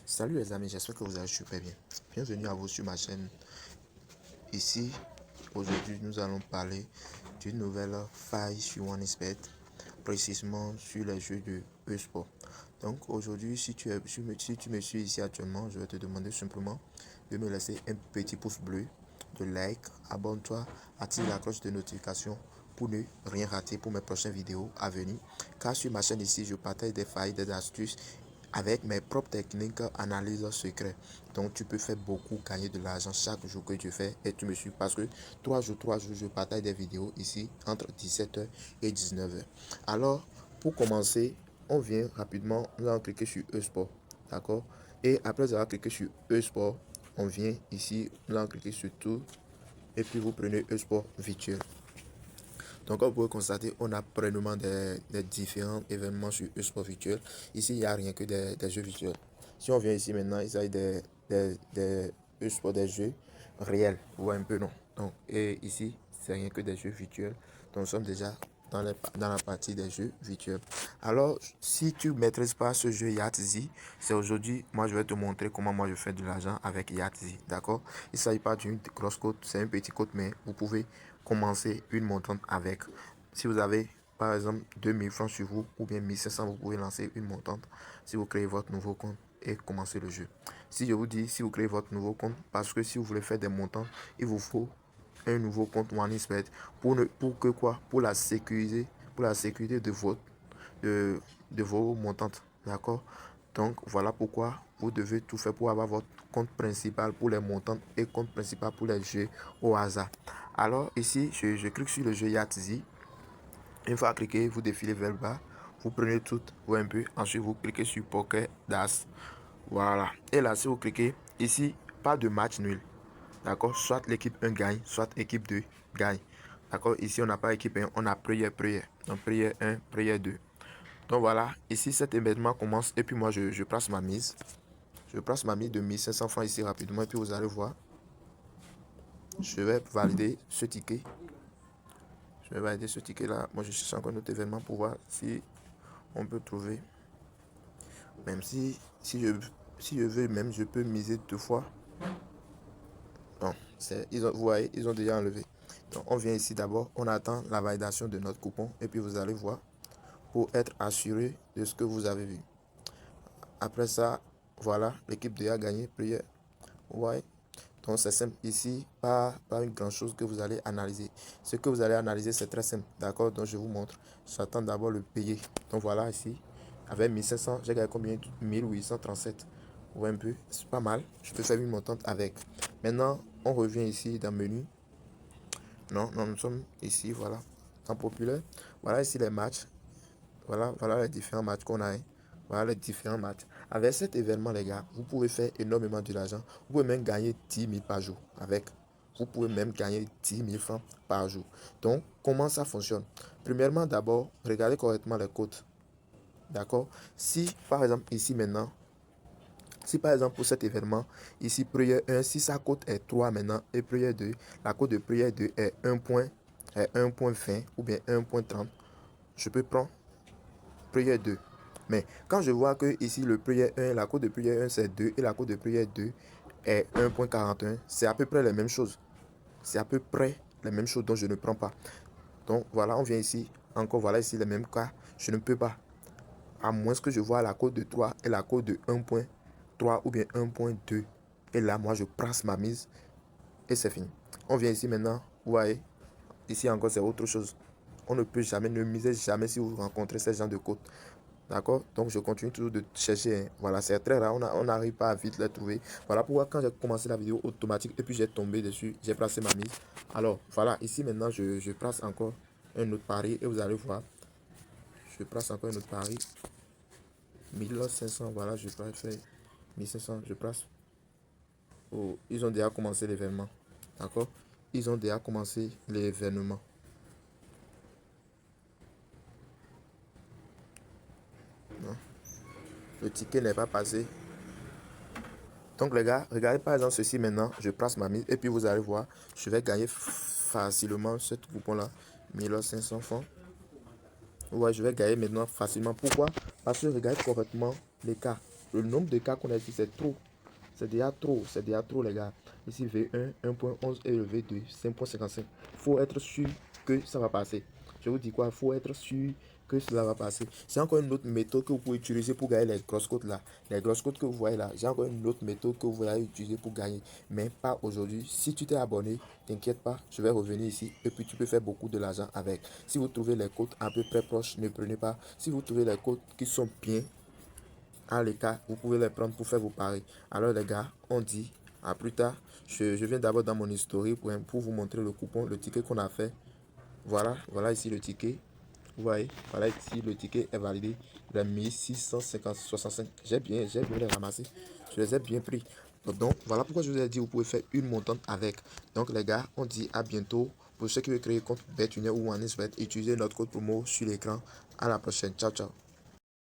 Salut les amis, j'espère que vous allez super bien. Bienvenue à vous sur ma chaîne. Ici, aujourd'hui, nous allons parler d'une nouvelle faille sur OneXBet, précisément sur les jeux de e-sport. Donc aujourd'hui, si tu me suis ici actuellement, je vais te demander simplement de me laisser un petit pouce bleu, de like, abonne-toi, active la cloche de notification pour ne rien rater pour mes prochaines vidéos à venir. Car sur ma chaîne ici, je partage des failles, des astuces avec mes propres techniques, analyse secret. Donc tu peux faire beaucoup gagner de l'argent chaque jour que tu fais et tu me suis parce que 3 jours, je partage des vidéos ici entre 17h et 19h. Alors pour commencer, on vient rapidement, nous allons cliquer sur e-sport, d'accord? Et après avoir cliqué sur e-sport, on vient ici, nous allons cliquer sur tout et puis vous prenez e-sport virtuel. Donc, comme vous pouvez constater, on a pleinement des différents événements sur e-sport virtuel. Ici, il n'y a rien que des jeux virtuels. Si on vient ici maintenant, il s'agit des e-sport, des jeux réels. Ou un peu non. Donc, et ici, c'est rien que des jeux virtuels. Donc, nous sommes déjà dans la partie des jeux virtuels. Alors, si tu ne maîtrises pas ce jeu Yahtzee, c'est aujourd'hui, moi, je vais te montrer comment moi je fais de l'argent avec Yahtzee. D'accord? Il ne s'agit pas d'une grosse cote, c'est un petit cote, mais vous pouvez commencer une montante avec. Si vous avez par exemple 2000 francs sur vous ou bien 1500, vous pouvez lancer une montante si vous créez votre nouveau compte et commencer le jeu. Si je vous dis si vous créez votre nouveau compte, parce que si vous voulez faire des montants, il vous faut un nouveau compte OneXBet pour que quoi? Pour la sécurité de votre de vos montantes. D'accord? Donc voilà pourquoi vous devez tout faire pour avoir votre compte principal pour les montantes et compte principal pour les jeux au hasard. Alors ici, je clique sur le jeu Yahtzee. Une fois cliqué, vous défilez vers le bas. Vous prenez tout, vous un peu. Ensuite, vous cliquez sur Poker Das. Voilà. Et là, si vous cliquez, ici, pas de match nul. D'accord? Soit l'équipe 1 gagne, soit l'équipe 2 gagne. D'accord? Ici, on n'a pas équipe 1, on a prière. Donc, prière 1, prière 2. Donc voilà, ici cet événement commence et puis moi je place ma mise. Je place ma mise de 1500 francs ici rapidement et puis vous allez voir. Je vais valider ce ticket. Je vais valider ce ticket là. Moi je cherche encore un autre événement pour voir si on peut trouver. Même si je veux même, je peux miser 2 fois. Non, vous voyez, ils ont déjà enlevé. Donc on vient ici d'abord, on attend la validation de notre coupon et puis vous allez voir pour être assuré de ce que vous avez vu. Après ça, voilà, l'équipe D a gagné, prière. Ouais. Donc c'est simple ici, pas une grande chose que vous allez analyser. Ce que vous allez analyser, c'est très simple. D'accord? Donc je vous montre. J'attends d'abord le payer. Donc voilà ici. Avec 1500, j'ai gagné combien? 1837. Ouais, un peu. C'est pas mal. Je peux faire une montante avec. Maintenant, on revient ici dans le menu. Non, nous sommes ici, voilà. En populaire. Voilà ici les matchs. Voilà les différents matchs qu'on a. Hein. Voilà les différents matchs. Avec cet événement, les gars, vous pouvez faire énormément de l'argent. Vous pouvez même gagner 10 000 par jour. Vous pouvez même gagner 10 000 francs par jour. Donc, comment ça fonctionne? Premièrement, d'abord, regardez correctement les cotes. D'accord? Si, par exemple, ici maintenant, si par exemple pour cet événement, ici, prière 1, si sa cote est 3 maintenant, et prière 2, la cote de prière 2 est 1.20 ou bien 1.30, je peux prendre prière 2. Mais quand je vois que ici le prière 1, la cote de prière 1 c'est 2 et la cote de prière 2 est 1.41, c'est à peu près les mêmes choses. C'est à peu près les mêmes choses dont je ne prends pas. Donc voilà, on vient ici. Encore voilà ici les mêmes cas. Je ne peux pas. À moins que je vois la cote de 3 et la cote de 1.3 ou bien 1.2. Et là, moi, je place ma mise et c'est fini. On vient ici maintenant. Vous voyez, ici encore, c'est autre chose. On ne peut jamais, ne misez jamais si vous rencontrez ce genre de cotes. D'accord? Donc je continue toujours de chercher. Hein. Voilà, c'est très rare. On n'arrive pas à vite les trouver. Voilà pourquoi quand j'ai commencé la vidéo automatique et puis j'ai tombé dessus, j'ai placé ma mise. Alors voilà, ici maintenant je place encore un autre pari et vous allez voir. Je place encore un autre pari. 1500, voilà, je vais faire 1500, je place. Oh, ils ont déjà commencé l'événement. D'accord? Ils ont déjà commencé l'événement. Le ticket n'est pas passé. Donc les gars, regardez par exemple ceci maintenant, je place ma mise et puis vous allez voir, je vais gagner facilement ce coupon là, 1500 francs. Ouais, je vais gagner maintenant facilement. Pourquoi? Parce que regardez correctement les cas. le nombre de cas qu'on a ici, c'est trop. C'est déjà trop les gars. Ici V1, 1.11 et le V2, 5.55. Il faut être sûr que ça va passer. Je vous dis quoi, il faut être sûr que cela va passer. C'est encore une autre méthode que vous pouvez utiliser pour gagner les grosses cotes là. Les grosses cotes que vous voyez là, j'ai encore une autre méthode que vous pouvez utiliser pour gagner. Mais pas aujourd'hui. Si tu t'es abonné, t'inquiète pas, je vais revenir ici et puis tu peux faire beaucoup de l'argent avec. Si vous trouvez les cotes à peu près proches, ne prenez pas. Si vous trouvez les cotes qui sont bien, à l'écart, vous pouvez les prendre pour faire vos paris. Alors les gars, on dit à plus tard. Je viens d'abord dans mon historique pour vous montrer le coupon, le ticket qu'on a fait. Voilà ici le ticket. Vous voyez, voilà ici le ticket est validé. Il a 1665. J'ai bien les ramassé. Je les ai bien pris. Donc voilà pourquoi je vous ai dit vous pouvez faire une montante avec. Donc les gars, on dit à bientôt. Pour ceux qui veulent créer compte BetUnion ou OneXBet, utilisez notre code promo sur l'écran. À la prochaine. Ciao, ciao.